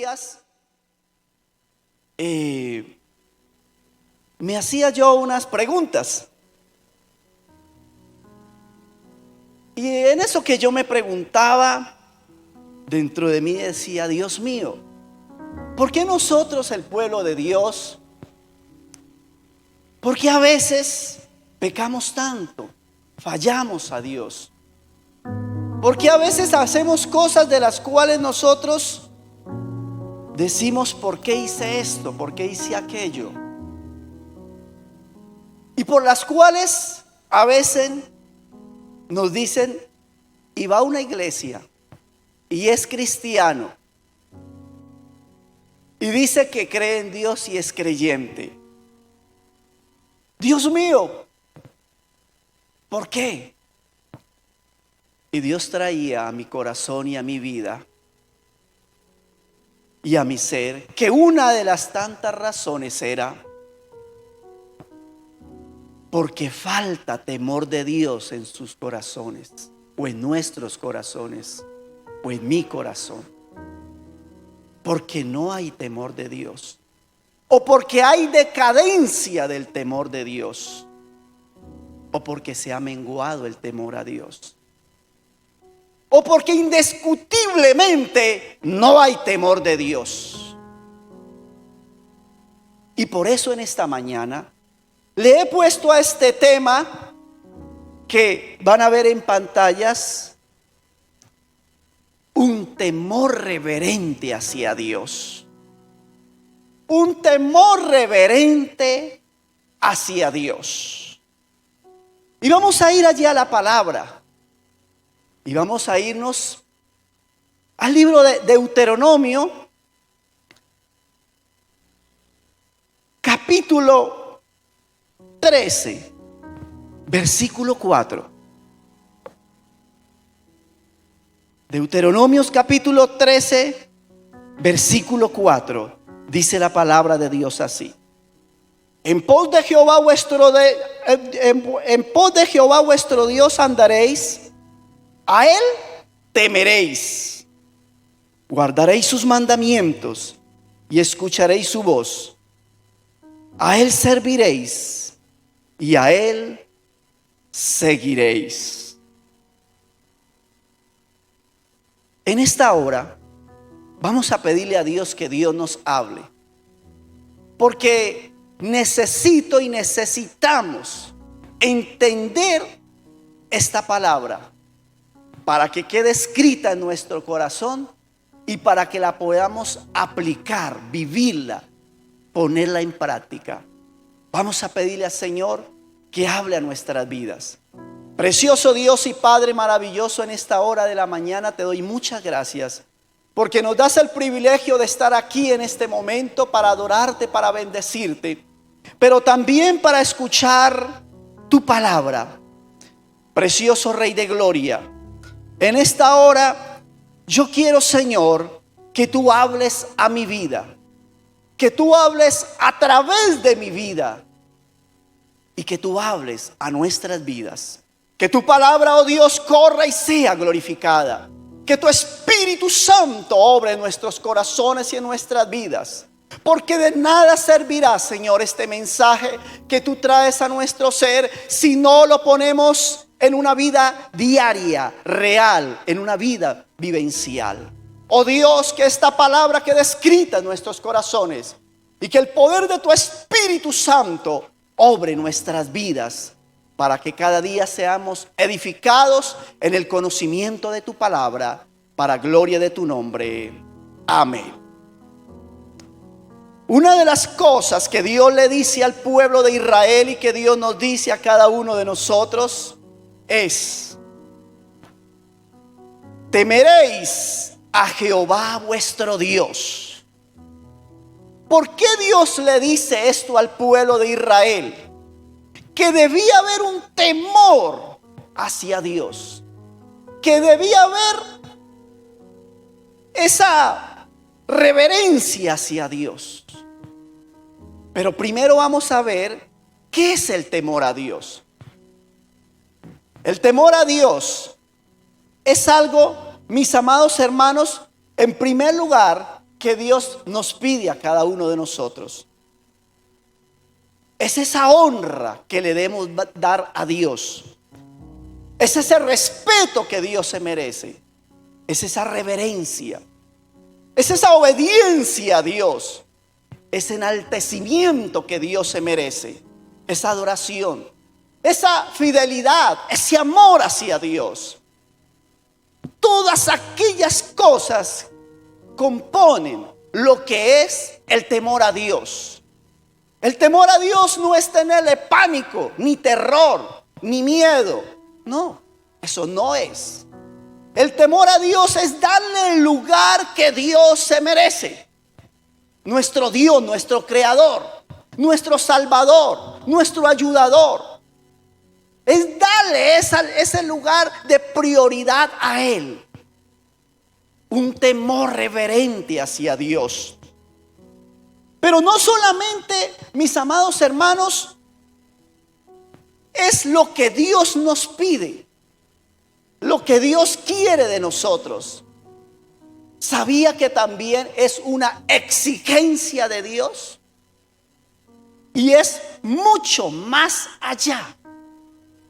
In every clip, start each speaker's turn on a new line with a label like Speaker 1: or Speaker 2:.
Speaker 1: días me hacía yo unas preguntas. Y en eso que yo me preguntaba, dentro de mí decía: Dios mío, ¿por qué nosotros, el pueblo de Dios, por qué a veces pecamos tanto, fallamos a Dios? ¿Por qué a veces hacemos cosas de las cuales nosotros decimos: ¿por qué hice esto? ¿Por qué hice aquello? Y por las cuales a veces nos dicen: y va a una iglesia y es cristiano y dice que cree en Dios y es creyente. Dios mío, ¿por qué? Y Dios traía a mi corazón y a mi vida y a mi ser que una de las tantas razones era porque falta temor de Dios en sus corazones, o en nuestros corazones, o en mi corazón. Porque no hay temor de Dios, o porque hay decadencia del temor de Dios, o porque se ha menguado el temor a Dios, o porque indiscutiblemente no hay temor de Dios. Y por eso en esta mañana le he puesto a este tema, que van a ver en pantallas, un temor reverente hacia Dios. Un temor reverente hacia Dios. Y vamos a ir allí a la palabra. Y vamos a irnos al libro de Deuteronomio, capítulo 13, versículo 4. Deuteronomios capítulo 13, versículo 4. Dice la palabra de Dios así: en pos de Jehová vuestro Dios andaréis, a Él temeréis, guardaréis sus mandamientos y escucharéis su voz. A Él serviréis y a Él seguiréis. En esta hora vamos a pedirle a Dios que Dios nos hable, porque necesito y necesitamos entender esta palabra para que quede escrita en nuestro corazón y para que la podamos aplicar, vivirla, ponerla en práctica. Vamos a pedirle al Señor que hable a nuestras vidas. Precioso Dios y Padre maravilloso, en esta hora de la mañana te doy muchas gracias, porque nos das el privilegio de estar aquí en este momento para adorarte, para bendecirte, pero también para escuchar tu palabra. Precioso Rey de Gloria, en esta hora yo quiero, Señor, que tú hables a mi vida, que tú hables a través de mi vida y que tú hables a nuestras vidas. Que tu palabra, oh Dios, corra y sea glorificada. Que tu Espíritu Santo obre en nuestros corazones y en nuestras vidas. Porque de nada servirá, Señor, este mensaje que tú traes a nuestro ser si no lo ponemos en una vida diaria, real, en una vida vivencial. Oh Dios, que esta palabra quede escrita en nuestros corazones y que el poder de tu Espíritu Santo obre en nuestras vidas, para que cada día seamos edificados en el conocimiento de tu palabra, para gloria de tu nombre. Amén. Una de las cosas que Dios le dice al pueblo de Israel y que Dios nos dice a cada uno de nosotros es: temeréis a Jehová vuestro Dios. ¿Por qué Dios le dice esto al pueblo de Israel? Que debía haber un temor hacia Dios, que debía haber esa reverencia hacia Dios. Pero primero vamos a ver qué es el temor a Dios. El temor a Dios es algo, mis amados hermanos, en primer lugar, que Dios nos pide a cada uno de nosotros. Es esa honra que le debemos dar a Dios. Es ese respeto que Dios se merece. Es esa reverencia. Es esa obediencia a Dios. Ese enaltecimiento que Dios se merece. Esa adoración. Esa fidelidad. Ese amor hacia Dios. Todas aquellas cosas componen lo que es el temor a Dios. El temor a Dios no es tenerle pánico, ni terror, ni miedo. No, eso no es. El temor a Dios es darle el lugar que Dios se merece. Nuestro Dios, nuestro Creador, nuestro Salvador, nuestro ayudador. Es darle ese lugar de prioridad a Él. Un temor reverente hacia Dios. Pero no solamente, mis amados hermanos, es lo que Dios nos pide, lo que Dios quiere de nosotros. ¿Sabía que también es una exigencia de Dios? Y es mucho más allá.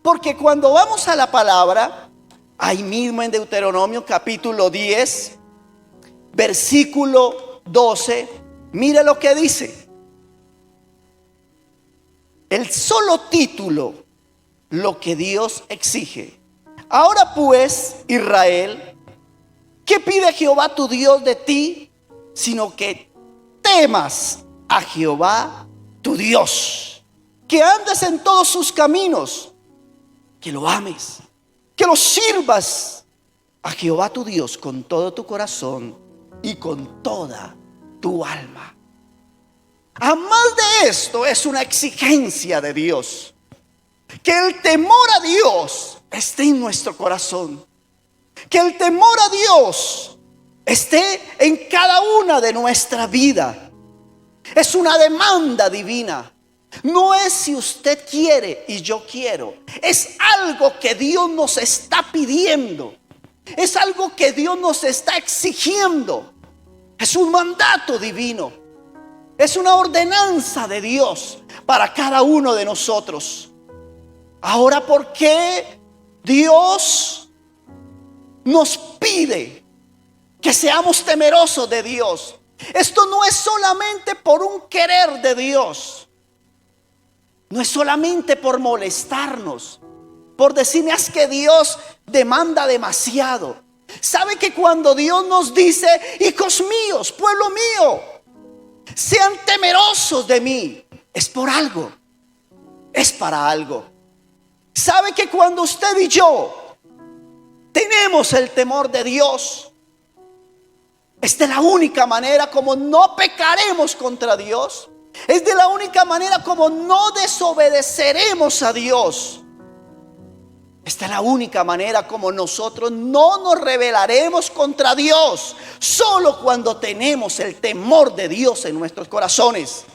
Speaker 1: Porque cuando vamos a la palabra, ahí mismo en Deuteronomio capítulo 10, versículo 12, mire lo que dice. El solo título, lo que Dios exige. Ahora pues, Israel, ¿qué pide Jehová tu Dios de ti? Sino que temas a Jehová tu Dios, que andes en todos sus caminos, que lo ames, que lo sirvas a Jehová tu Dios con todo tu corazón y con toda tu alma. Además de esto, es una exigencia de Dios, que el temor a Dios esté en nuestro corazón, que el temor a Dios esté en cada una de nuestra vida. Es una demanda divina. No es si usted quiere y yo quiero. Es algo que Dios nos está pidiendo. Es algo que Dios nos está exigiendo. Es un mandato divino. Es una ordenanza de Dios para cada uno de nosotros. Ahora, ¿por qué Dios nos pide que seamos temerosos de Dios? Esto no es solamente por un querer de Dios. No es solamente por molestarnos, por decirme es que Dios demanda demasiado. ¿Sabe que cuando Dios nos dice, hijos míos, pueblo mío, sean temerosos de mí, es por algo, es para algo? ¿Sabe que cuando usted y yo tenemos el temor de Dios, es de la única manera como no pecaremos contra Dios? Es de la única manera como no desobedeceremos a Dios. Esta es la única manera como nosotros no nos rebelaremos contra Dios. Solo cuando tenemos el temor de Dios en nuestros corazones.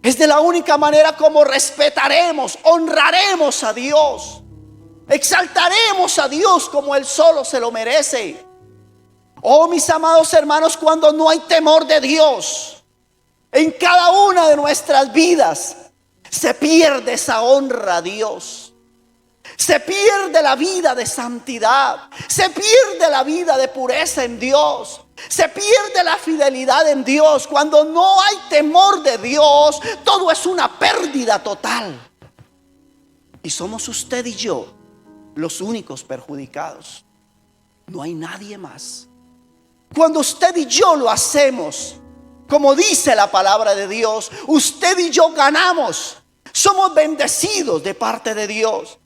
Speaker 1: Es de la única manera como respetaremos, honraremos a Dios. Exaltaremos a Dios como Él solo se lo merece. Oh, mis amados hermanos, cuando no hay temor de Dios en cada una de nuestras vidas, se pierde esa honra a Dios. Se pierde la vida de santidad. Se pierde la vida de pureza en Dios. Se pierde la fidelidad en Dios. Cuando no hay temor de Dios, todo es una pérdida total. Y somos usted y yo los únicos perjudicados. No hay nadie más. Cuando usted y yo lo hacemos, como dice la palabra de Dios, usted y yo ganamos. Somos bendecidos de parte de Dios.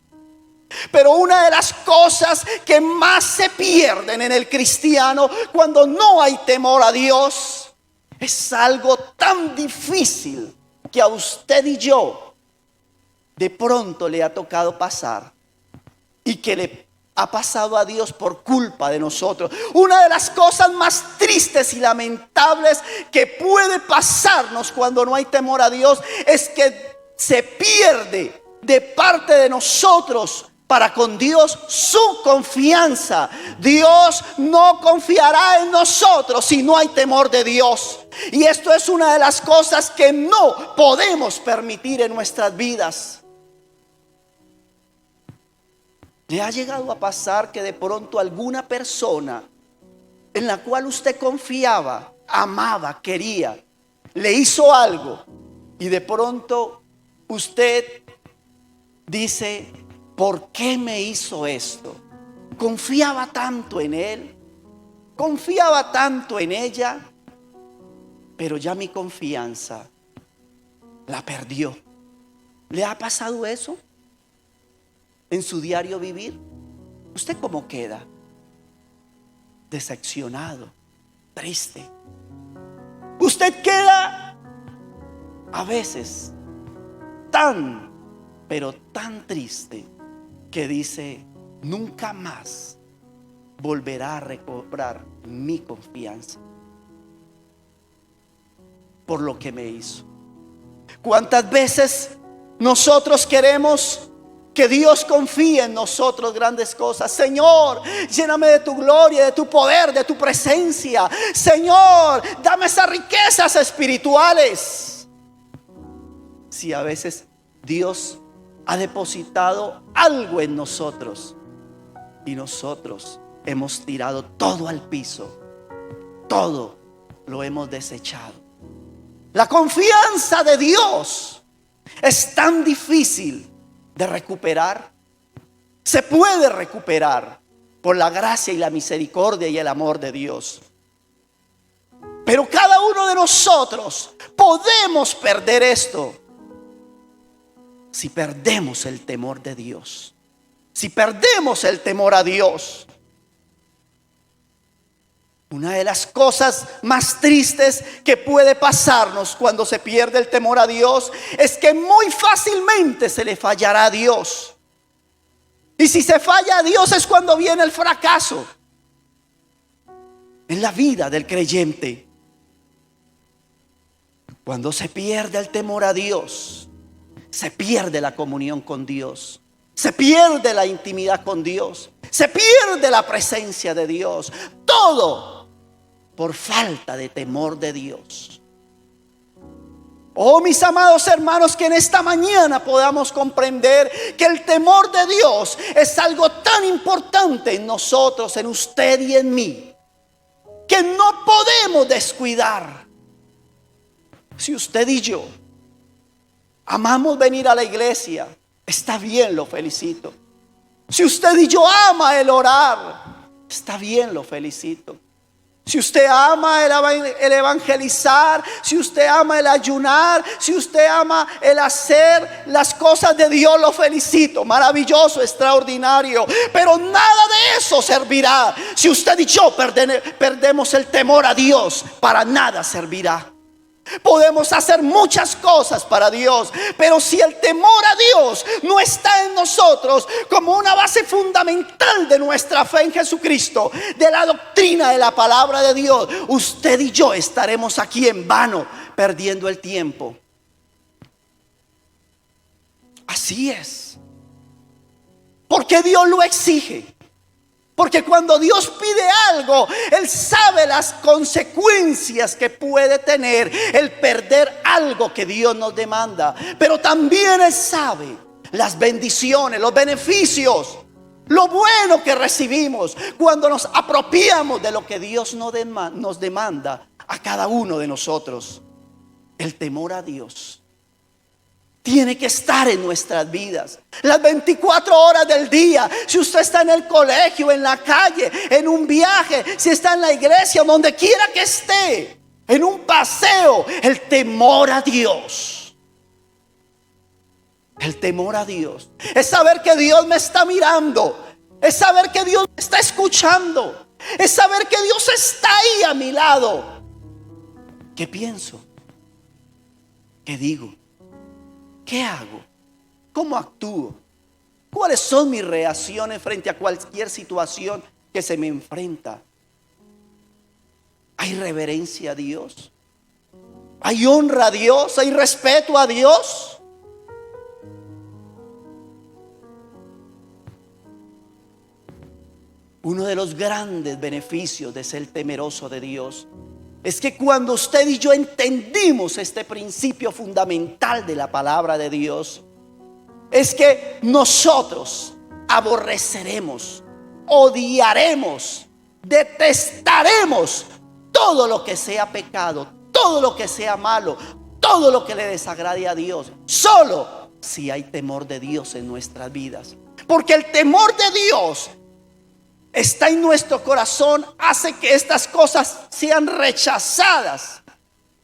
Speaker 1: Pero una de las cosas que más se pierden en el cristiano cuando no hay temor a Dios es algo tan difícil que a usted y yo de pronto le ha tocado pasar y que le ha pasado a Dios por culpa de nosotros. Una de las cosas más tristes y lamentables que puede pasarnos cuando no hay temor a Dios es que se pierde de parte de nosotros para con Dios su confianza. Dios no confiará en nosotros si no hay temor de Dios. Y esto es una de las cosas que no podemos permitir en nuestras vidas. ¿Le ha llegado a pasar que de pronto alguna persona en la cual usted confiaba, amaba, quería, le hizo algo y de pronto usted dice: ¿por qué me hizo esto? Confiaba tanto en él, confiaba tanto en ella, pero ya mi confianza la perdió. ¿Le ha pasado eso en su diario vivir? ¿Usted cómo queda? Decepcionado, triste. Usted queda a veces tan, pero tan triste que dice: nunca más volverá a recobrar mi confianza por lo que me hizo. ¿Cuántas veces nosotros queremos que Dios confíe en nosotros grandes cosas? Señor, lléname de tu gloria, de tu poder, de tu presencia. Señor, dame esas riquezas espirituales. Si a veces Dios ha depositado algo en nosotros y nosotros hemos tirado todo al piso, todo lo hemos desechado. La confianza de Dios es tan difícil de recuperar. Se puede recuperar por la gracia y la misericordia y el amor de Dios, pero cada uno de nosotros podemos perder esto si perdemos el temor de Dios, si perdemos el temor a Dios. Una de las cosas más tristes que puede pasarnos cuando se pierde el temor a Dios es que muy fácilmente se le fallará a Dios. Y si se falla a Dios es cuando viene el fracaso en la vida del creyente. Cuando se pierde el temor a Dios, se pierde la comunión con Dios, se pierde la intimidad con Dios, se pierde la presencia de Dios. Todo por falta de temor de Dios. Oh, mis amados hermanos, que en esta mañana podamos comprender que el temor de Dios es algo tan importante en nosotros, en usted y en mí, que no podemos descuidar. Si usted y yo amamos venir a la iglesia, está bien, lo felicito. Si usted y yo ama el orar, está bien, lo felicito. Si usted ama el evangelizar, si usted ama el ayunar, si usted ama el hacer las cosas de Dios, lo felicito. Maravilloso, extraordinario. Pero nada de eso servirá si usted y yo perdemos el temor a Dios. Para nada servirá. Podemos hacer muchas cosas para Dios, pero si el temor a Dios no está en nosotros como una base fundamental de nuestra fe en Jesucristo, de la doctrina de la palabra de Dios, usted y yo estaremos aquí en vano, perdiendo el tiempo. Así es, porque Dios lo exige. Porque cuando Dios pide algo, Él sabe las consecuencias que puede tener el perder algo que Dios nos demanda. Pero también Él sabe las bendiciones, los beneficios, lo bueno que recibimos cuando nos apropiamos de lo que Dios nos demanda a cada uno de nosotros. El temor a Dios tiene que estar en nuestras vidas las 24 horas del día. Si usted está en el colegio, en la calle, en un viaje, si está en la iglesia, donde quiera que esté, en un paseo, el temor a Dios. El temor a Dios es saber que Dios me está mirando, es saber que Dios me está escuchando, es saber que Dios está ahí a mi lado. ¿Qué pienso? ¿Qué digo? ¿Qué hago? ¿Cómo actúo? ¿Cuáles son mis reacciones frente a cualquier situación que se me enfrenta? ¿Hay reverencia a Dios? ¿Hay honra a Dios? ¿Hay respeto a Dios? Uno de los grandes beneficios de ser temeroso de Dios es que cuando usted y yo entendimos este principio fundamental de la palabra de Dios, es que nosotros aborreceremos, odiaremos, detestaremos todo lo que sea pecado, todo lo que sea malo, todo lo que le desagrade a Dios, solo si hay temor de Dios en nuestras vidas. Porque el temor de Dios está en nuestro corazón, hace que estas cosas sean rechazadas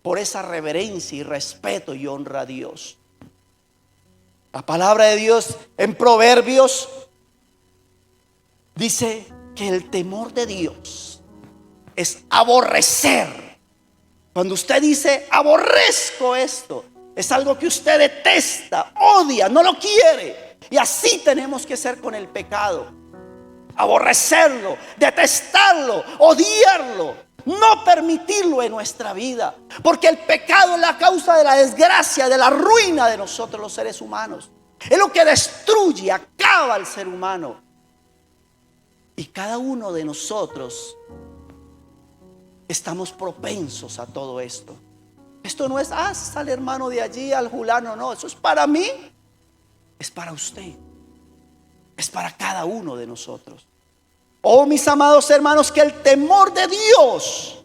Speaker 1: por esa reverencia y respeto y honra a Dios. La palabra de Dios en Proverbios dice que el temor de Dios es aborrecer. Cuando usted dice aborrezco esto, es algo que usted detesta, odia, no lo quiere. Y así tenemos que ser con el pecado. Aborrecerlo, detestarlo, odiarlo, no permitirlo en nuestra vida. Porque el pecado es la causa de la desgracia, de la ruina de nosotros los seres humanos. Es lo que destruye, acaba al ser humano. Y cada uno de nosotros estamos propensos a todo esto. Esto no es, sale hermano de allí al fulano, no, eso es para mí, es para usted, es para cada uno de nosotros. Oh, mis amados hermanos, que el temor de Dios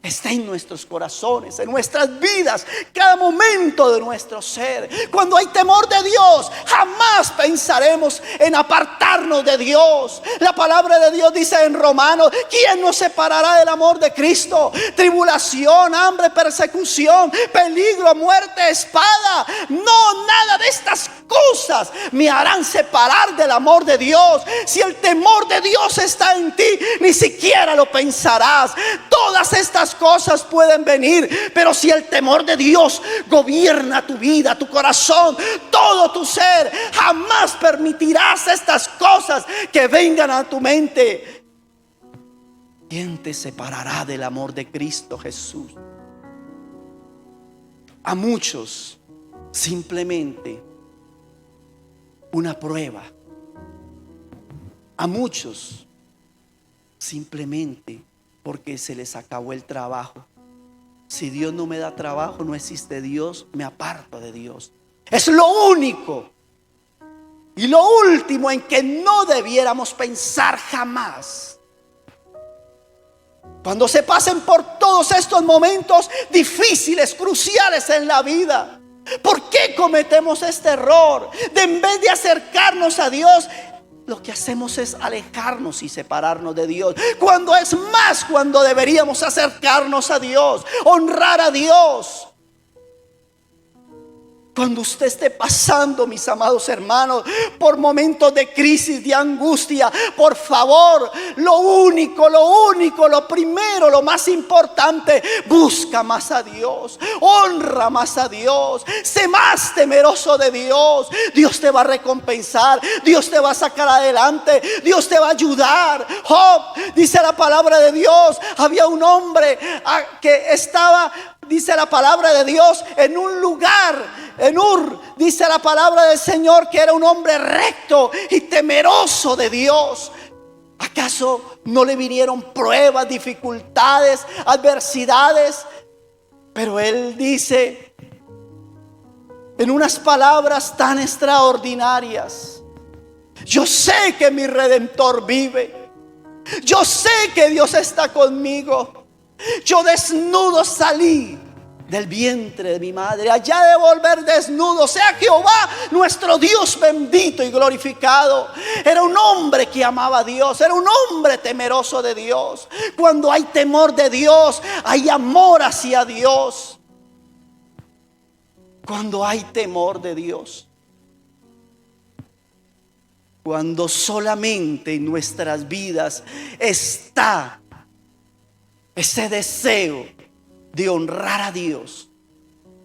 Speaker 1: está en nuestros corazones, en nuestras vidas, cada momento de nuestro ser. Cuando hay temor de Dios, jamás pensaremos en apartarnos de Dios. La palabra de Dios dice en Romanos: ¿quién nos separará del amor de Cristo? Tribulación, hambre, persecución, peligro, muerte, espada. No, nada de estas cosas me harán separar del amor de Dios. Si el temor de Dios está en ti, ni siquiera lo pensarás. Todas estas cosas pueden venir, pero si el temor de Dios gobierna tu vida, tu corazón, todo tu ser, jamás permitirás estas cosas que vengan a tu mente. ¿Quién te separará del amor de Cristo Jesús? A muchos simplemente una prueba. A muchos simplemente porque se les acabó el trabajo. Si Dios no me da trabajo, no existe Dios, me aparto de Dios. Es lo único y lo último en que no debiéramos pensar jamás. Cuando se pasen por todos estos momentos difíciles, cruciales en la vida, ¿por qué cometemos este error? De en vez de acercarnos a Dios, lo que hacemos es alejarnos y separarnos de Dios. Cuando es más, cuando deberíamos acercarnos a Dios, honrar a Dios. Cuando usted esté pasando, mis amados hermanos, por momentos de crisis, de angustia, por favor, lo único, lo primero, lo más importante, busca más a Dios, honra más a Dios, sé más temeroso de Dios. Dios te va a recompensar, Dios te va a sacar adelante, Dios te va a ayudar. Job, dice la palabra de Dios, había un hombre que estaba, dice la palabra de Dios, en un lugar, en Ur, dice la palabra del Señor, que era un hombre recto y temeroso de Dios. ¿Acaso no le vinieron pruebas, dificultades, adversidades? Pero él dice en unas palabras tan extraordinarias: yo sé que mi Redentor vive, yo sé que Dios está conmigo. Yo desnudo salí del vientre de mi madre, allá de volver desnudo. Sea Jehová nuestro Dios bendito y glorificado. Era un hombre que amaba a Dios, era un hombre temeroso de Dios. Cuando hay temor de Dios, hay amor hacia Dios. Cuando hay temor de Dios, cuando solamente en nuestras vidas está ese deseo de honrar a Dios,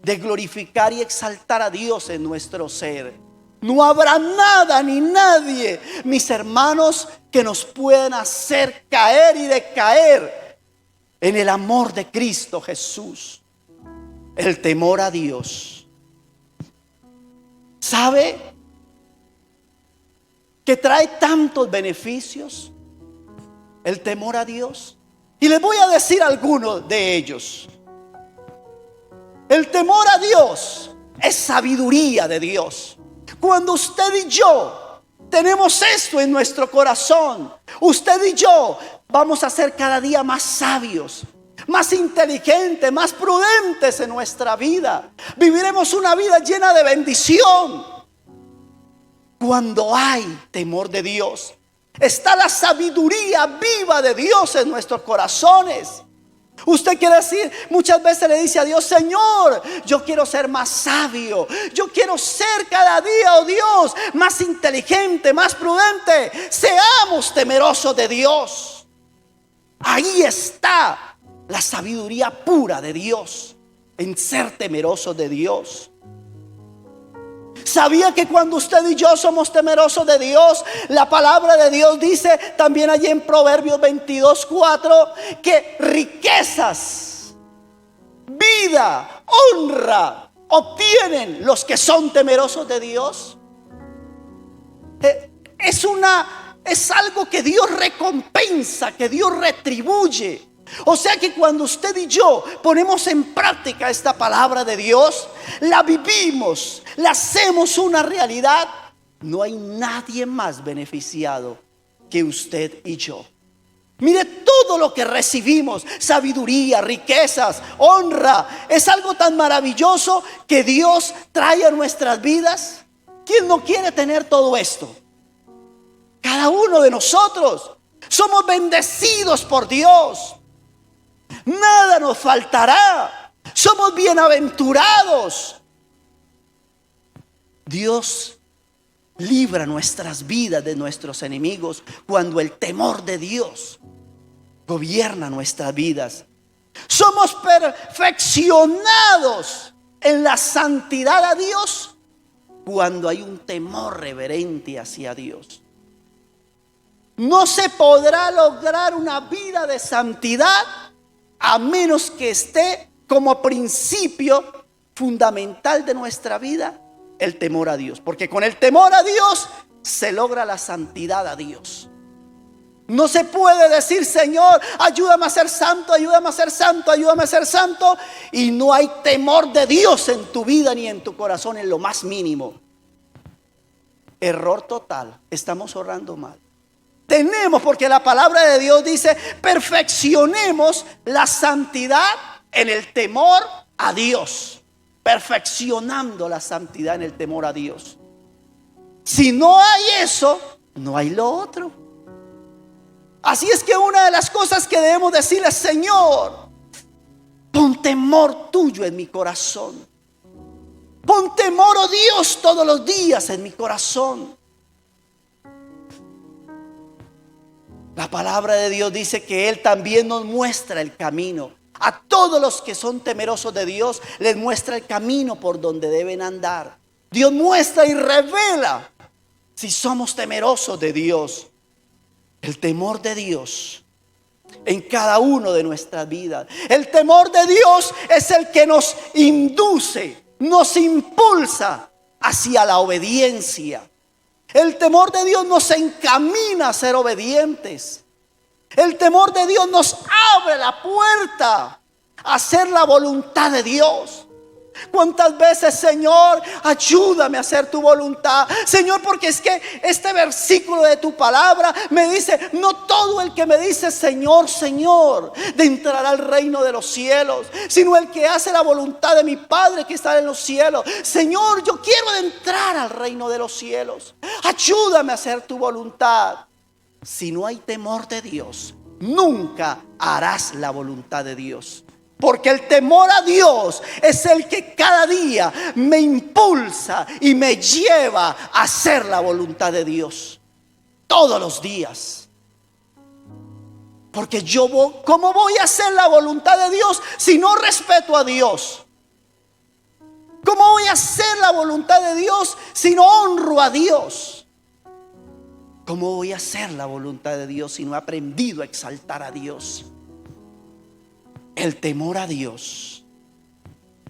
Speaker 1: de glorificar y exaltar a Dios en nuestro ser, no habrá nada ni nadie, mis hermanos, que nos puedan hacer caer y decaer en el amor de Cristo Jesús. El temor a Dios, ¿sabe que trae tantos beneficios? el temor a Dios. Y les voy a decir algunos de ellos. El temor a Dios es sabiduría de Dios. Cuando usted y yo tenemos esto en nuestro corazón, usted y yo vamos a ser cada día más sabios, más inteligentes, más prudentes en nuestra vida. Viviremos una vida llena de bendición. Cuando hay temor de Dios, está la sabiduría viva de Dios en nuestros corazones. Usted quiere decir, muchas veces le dice a Dios: Señor, yo quiero ser más sabio, yo quiero ser cada día, oh Dios, más inteligente, más prudente. Seamos temerosos de Dios. Ahí está la sabiduría pura de Dios, en ser temerosos de Dios. ¿Sabía que cuando usted y yo somos temerosos de Dios, la palabra de Dios dice también allí en Proverbios 22:4 que riquezas, vida, honra obtienen los que son temerosos de Dios? Es algo que Dios recompensa, que Dios retribuye. O sea que cuando usted y yo ponemos en práctica esta palabra de Dios, la vivimos, la hacemos una realidad, no hay nadie más beneficiado que usted y yo. Mire todo lo que recibimos: sabiduría, riquezas, honra. Es algo tan maravilloso que Dios trae a nuestras vidas. ¿Quién no quiere tener todo esto? Cada uno de nosotros somos bendecidos por Dios. Nada nos faltará. Somos bienaventurados. Dios libra nuestras vidas de nuestros enemigos cuando el temor de Dios gobierna nuestras vidas. Somos perfeccionados en la santidad a Dios cuando hay un temor reverente hacia Dios. No se podrá lograr una vida de santidad a menos que esté como principio fundamental de nuestra vida el temor a Dios. Porque con el temor a Dios se logra la santidad a Dios. No se puede decir: Señor, ayúdame a ser santo, ayúdame a ser santo, ayúdame a ser santo, y no hay temor de Dios en tu vida ni en tu corazón en lo más mínimo. Error total. Estamos orando mal. Tenemos, porque la palabra de Dios dice: perfeccionemos la santidad en el temor a Dios. Perfeccionando la santidad en el temor a Dios. Si no hay eso, no hay lo otro. Así es que una de las cosas que debemos decirle: Señor, pon temor tuyo en mi corazón. Pon temor, oh Dios, todos los días en mi corazón. La palabra de Dios dice que Él también nos muestra el camino. A todos los que son temerosos de Dios les muestra el camino por donde deben andar. Dios muestra y revela si somos temerosos de Dios. El temor de Dios en cada uno de nuestras vidas. El temor de Dios es el que nos induce, nos impulsa hacia la obediencia. El temor de Dios nos encamina a ser obedientes. El temor de Dios nos abre la puerta a hacer la voluntad de Dios. ¿Cuántas veces, Señor, ayúdame a hacer tu voluntad? Señor, porque es que este versículo de tu palabra me dice: no todo el que me dice Señor, Señor, de entrará al reino de los cielos, sino el que hace la voluntad de mi Padre que está en los cielos. Señor, yo quiero entrar al reino de los cielos. Ayúdame a hacer tu voluntad. Si no hay temor de Dios, nunca harás la voluntad de Dios. Porque el temor a Dios es el que cada día me impulsa y me lleva a hacer la voluntad de Dios. Todos los días. Porque ¿cómo voy a hacer la voluntad de Dios si no respeto a Dios? ¿Cómo voy a hacer la voluntad de Dios si no honro a Dios? ¿Cómo voy a hacer la voluntad de Dios si no he aprendido a exaltar a Dios? El temor a Dios.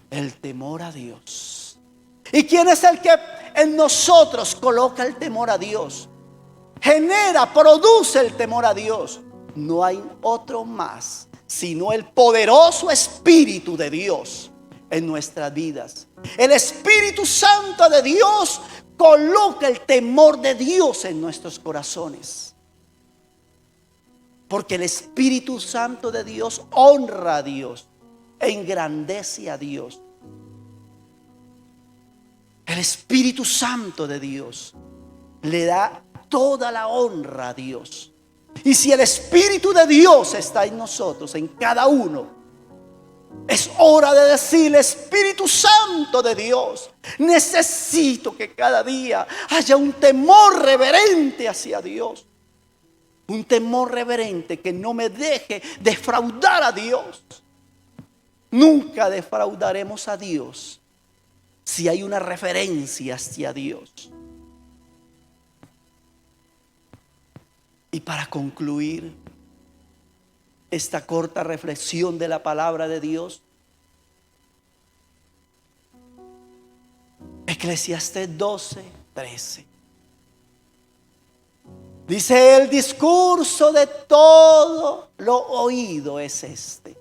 Speaker 1: El temor a Dios. ¿Y quién es el que en nosotros coloca el temor a Dios? Genera, produce el temor a Dios. no hay otro más sino el poderoso Espíritu de Dios en nuestras vidas. El Espíritu Santo de Dios coloca el temor de Dios en nuestros corazones, porque el Espíritu Santo de Dios honra a Dios e engrandece a Dios. El Espíritu Santo de Dios le da toda la honra a Dios. Y si el Espíritu de Dios está en nosotros, en cada uno, es hora de decirle: Espíritu Santo de Dios, necesito que cada día haya un temor reverente hacia Dios. Un temor reverente que no me deje defraudar a Dios. Nunca defraudaremos a Dios si hay una referencia hacia Dios. Y para concluir esta corta reflexión de la palabra de Dios, Eclesiastés 12:13 dice: el discurso de todo lo oído es este: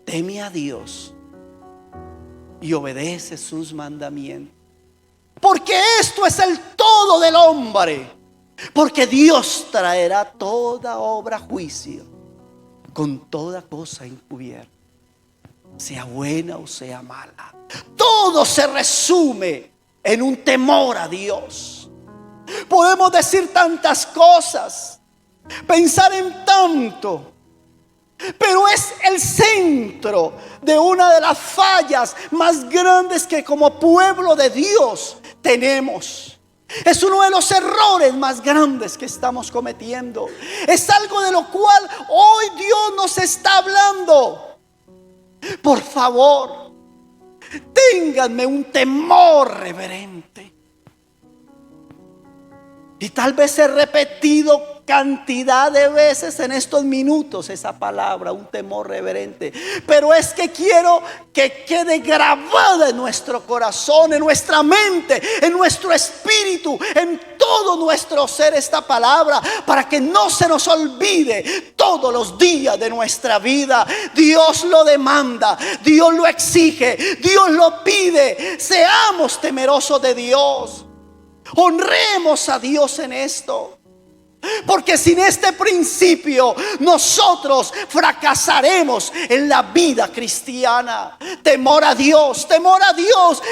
Speaker 1: teme a Dios y obedece sus mandamientos, porque esto es el todo del hombre. Porque Dios traerá toda obra a juicio con toda cosa encubierta, sea buena o sea mala. Todo se resume en un temor a Dios. Podemos decir tantas cosas, pensar en tanto, pero es el centro de una de las fallas más grandes que como pueblo de Dios tenemos. Es uno de los errores más grandes que estamos cometiendo. Es algo de lo cual hoy Dios nos está hablando. Por favor, ténganme un temor reverente. Y tal vez he repetido cantidad de veces en estos minutos esa palabra, un temor reverente. Pero es que quiero que quede grabada en nuestro corazón, en nuestra mente, en nuestro espíritu, en todo nuestro ser esta palabra, para que no se nos olvide todos los días de nuestra vida. Dios lo demanda, Dios lo exige, Dios lo pide. Seamos temerosos de Dios. Honremos a Dios en esto, porque sin este principio nosotros fracasaremos en la vida cristiana. Temor a Dios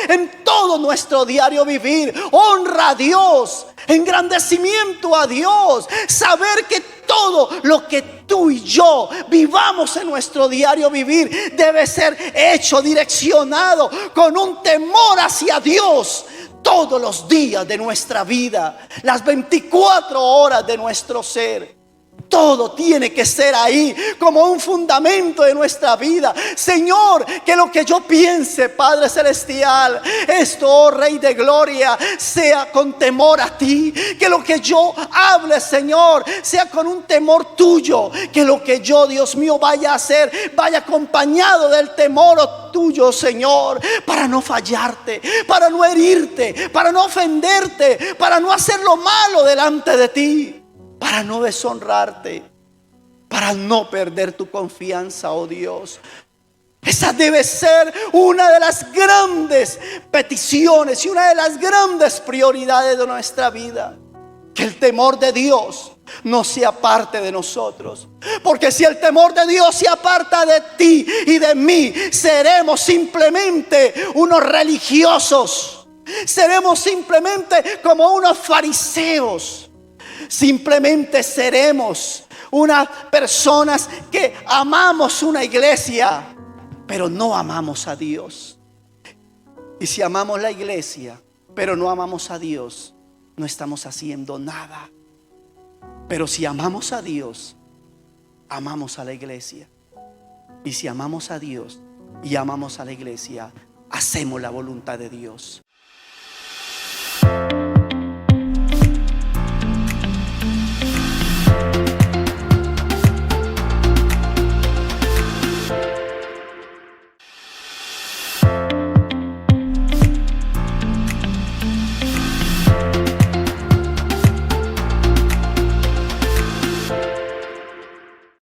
Speaker 1: en todo nuestro diario vivir. Honra a Dios, engrandecimiento a Dios, saber que todo lo que tú y yo vivamos en nuestro diario vivir debe ser hecho, direccionado con un temor hacia Dios. Todos los días de nuestra vida, las 24 horas de nuestro ser, todo tiene que ser ahí como un fundamento de nuestra vida. Señor, que lo que yo piense, Padre Celestial, esto, oh Rey de Gloria, sea con temor a ti. Que lo que yo hable, Señor, sea con un temor tuyo. Que lo que yo, Dios mío, vaya a hacer, vaya acompañado del temor tuyo, Señor, para no fallarte, para no herirte, para no ofenderte, para no hacer lo malo delante de ti, para no deshonrarte, para no perder tu confianza, oh Dios. Esa debe ser una de las grandes peticiones y una de las grandes prioridades de nuestra vida. Que el temor de Dios no sea parte de nosotros, porque si el temor de Dios se aparta de ti y de mí, seremos simplemente unos religiosos, seremos simplemente como unos fariseos. Simplemente seremos unas personas que amamos una iglesia, pero no amamos a Dios. Y si amamos la iglesia, pero no amamos a Dios, no estamos haciendo nada. Pero si amamos a Dios, amamos a la iglesia. Y si amamos a Dios y amamos a la iglesia, hacemos la voluntad de Dios.